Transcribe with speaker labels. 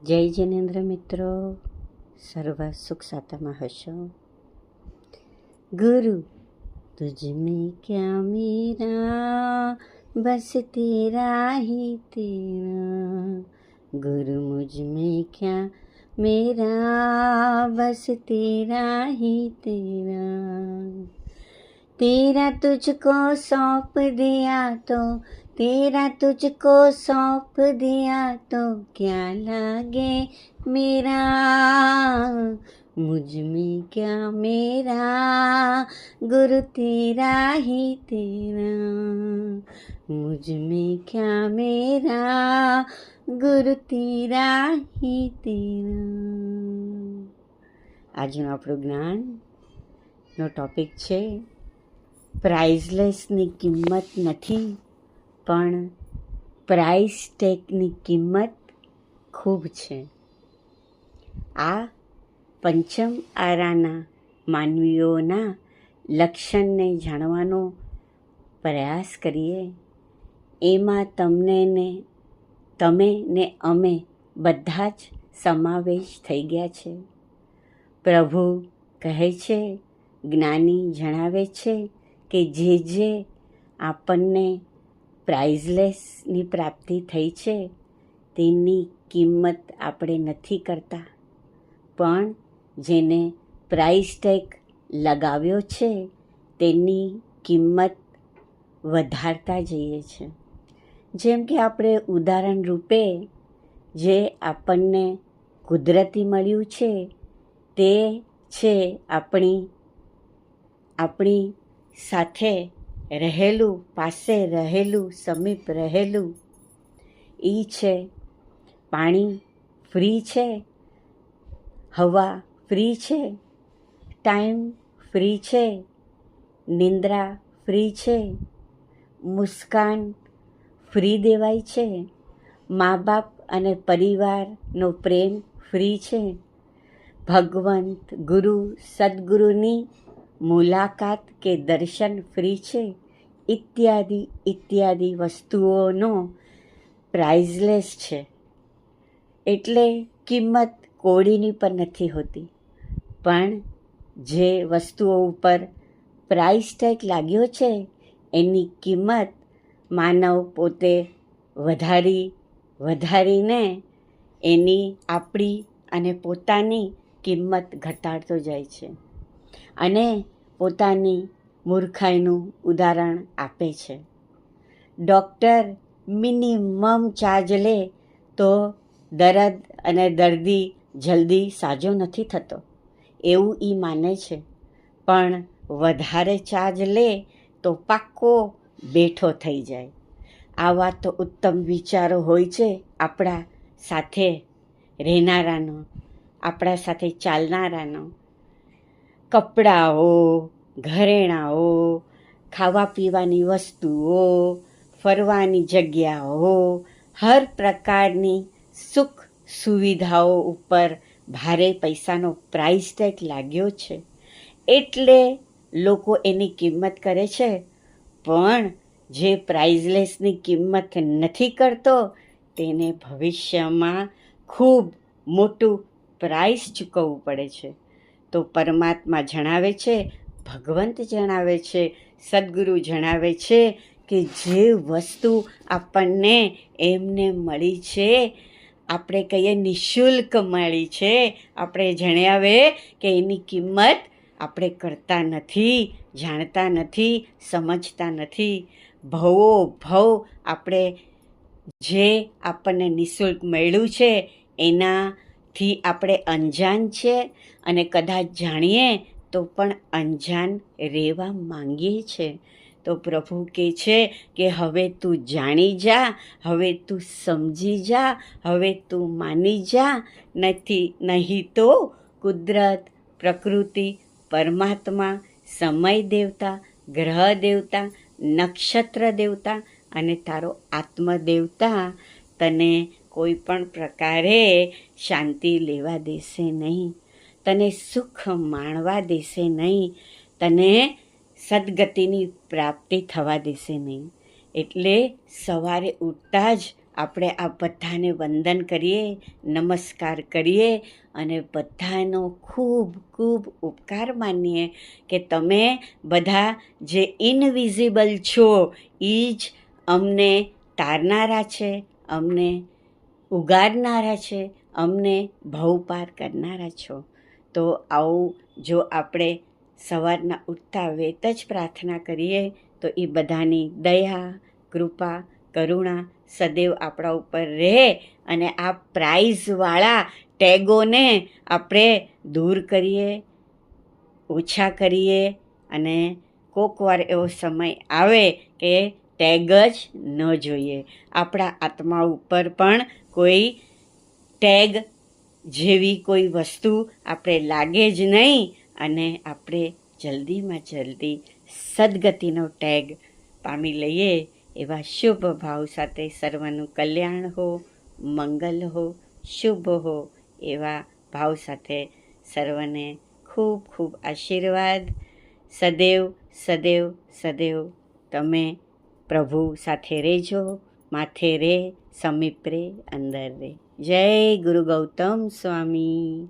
Speaker 1: જય જિનેન્દ્ર મિત્રો, સર્વ સુખ સાતામાં હશો. ગુરુ तुझ में क्या मेरा, बस तेरा ही तेरा. गुरु मुझ में क्या मेरा, बस तेरा ही तेरा. तेरा तुझको सौंप दिया तो, तेरा तुझको सौंप दिया तो क्या लगे मेरा. मुझ में क्या मेरा, गुरु तेरा ही तेरा. मुझ में क्या मेरा, ગુરુ તેરા હી તેરા. આજનું આપણું જ્ઞાનનો ટોપિક છે પ્રાઇઝલેસની કિંમત નથી, પણ પ્રાઇસ ટેગની કિંમત ખૂબ છે. આ પંચમ આરાના માનવીઓના લક્ષણને જાણવાનો પ્રયાસ કરીએ. એમાં તમે ને અમે બધા જ સમાવેશ થઈ ગયા છે. પ્રભુ કહે છે, જ્ઞાની જણાવે છે કે જે આપણને પ્રાઇઝલેસની પ્રાપ્તિ થઈ છે તેની કિંમત આપણે નથી કરતા, પણ જેને પ્રાઇસ ટેગ લગાવ્યો છે તેની કિંમત વધારતા જઈએ છે. જેમ કે આપણે ઉદાહરણ રૂપે જે આપણને કુદરતી મળ્યું છે તે છે આપણી સાથે રહેલું, પાસે રહેલું, સમીપ રહેલું. એ છે પાણી ફ્રી છે, હવા ફ્રી છે, ટાઈમ ફ્રી છે, નિંદ્રા ફ્રી છે, મુસ્કાન ફ્રી દેવાય છે, મા બાપ અને પરિવારનો પ્રેમ ફ્રી છે, ભગવંત ગુરુ સદગુરુની મુલાકાત કે દર્શન ફ્રી છે, ઇત્યાદિ ઇત્યાદિ વસ્તુઓનો પ્રાઇઝલેસ છે. એટલે કિંમત કોડીની પણ નથી હોતી, પણ જે વસ્તુઓ ઉપર પ્રાઇસ ટેગ લાગ્યો છે એની કિંમત માનવ પોતે વધારીને એની આપણી અને પોતાની કિંમત ઘટાડતો જાય છે અને પોતાની મૂર્ખાઈનું ઉદાહરણ આપે છે. ડૉક્ટર મિનિમમ ચાર્જ લે તો દર્દ અને દર્દી જલ્દી સાજો નથી થતો એવું એ માને છે, પણ વધારે ચાર્જ લે તો પાક્કો બેઠો થઈ જાય. આવા તો ઉત્તમ વિચારો હોય છે આપણા સાથે રહેનારાનો, આપણા સાથે ચાલનારાનો. કપડાઓ, ઘરેણાઓ, ખાવા પીવાની વસ્તુઓ, ફરવાની જગ્યાઓ, હર પ્રકારની સુખ સુવિધાઓ ઉપર ભારે પૈસાનો પ્રાઇસ ટેગ લાગ્યો છે. એટલે લોકો એની કિંમત કરે છે, પણ જે પ્રાઇઝલેસની કિંમત નથી કરતો તેને ભવિષ્યમાં ખૂબ મોટું પ્રાઇસ ચૂકવવું પડે છે. તો પરમાત્મા જણાવે છે, ભગવંત જણાવે છે, સદગુરુ જણાવે છે કે જે વસ્તુ આપણને એમને મળી છે, આપણે કહીએ નિઃશુલ્ક મળી છે, આપણે જણાવે કે એની કિંમત આપણે કરતા નથી, જાણતા નથી, સમજતા નથી. ભવ આપણે જે આપણને નિઃશુલ્ક મળ્યું છે એનાથી આપણે અંજાન છે, અને કદાચ જાણીએ તો પણ અંજાન રહેવા માંગીએ છીએ. તો પ્રભુ કહે છે કે હવે તું જાણી જા, હવે તું સમજી જા, હવે તું માની જા. નહીં તો કુદરત, પ્રકૃતિ, પરમાત્મા, સમય દેવતા, ગ્રહ દેવતા, નક્ષત્ર દેવતા અને તારો આત્મદેવતા તને કોઈ પણ પ્રકારે શાંતિ લેવા દેશે નહીં, તને સુખ માણવા દેશે નહીં, તને સદગતિની પ્રાપ્તિ થવા દેશે નહીં. એટલે સવારે ઉઠતા જ આપણે આ બધાને વંદન કરીએ, નમસ્કાર કરીએ અને બધાનો ખૂબ ખૂબ ઉપકાર માનીએ કે તમે બધા જે ઇનવિઝિબલ છો એ જ અમને તારનારા છે, અમને ઉગાડનારા છે, અમને ભવપાર કરનારા છો. તો આવું જો આપણે સવારના ઉઠતા વેત જ પ્રાર્થના કરીએ તો એ બધાની દયા, કૃપા, કરુણા સદૈવ આપણા ઉપર રહે અને આ પ્રાઇઝવાળા ટેગોને આપણે દૂર કરીએ, ઓછા કરીએ અને કોક વાર એવો સમય આવે કે ટેગ જ ન જોઈએ. આપણા આત્મા ઉપર પણ કોઈ ટેગ જેવી કોઈ વસ્તુ આપણે લાગે જ નહીં અને આપણે જલ્દીમાં જલ્દી સદગતિનો ટેગ પામી લઈએ. એવા શુભ ભાવ સાથે સર્વનું કલ્યાણ હો, મંગલ હો, શુભ હો, એવા ભાવ સાથે સર્વને ખૂબ ખૂબ આશીર્વાદ. સદૈવ સદૈવ સદૈવ તમે પ્રભુ સાથે રહેજો, માથે રે, સમીપ રે, અંદર રે. જય ગુરુ ગૌતમ સ્વામી.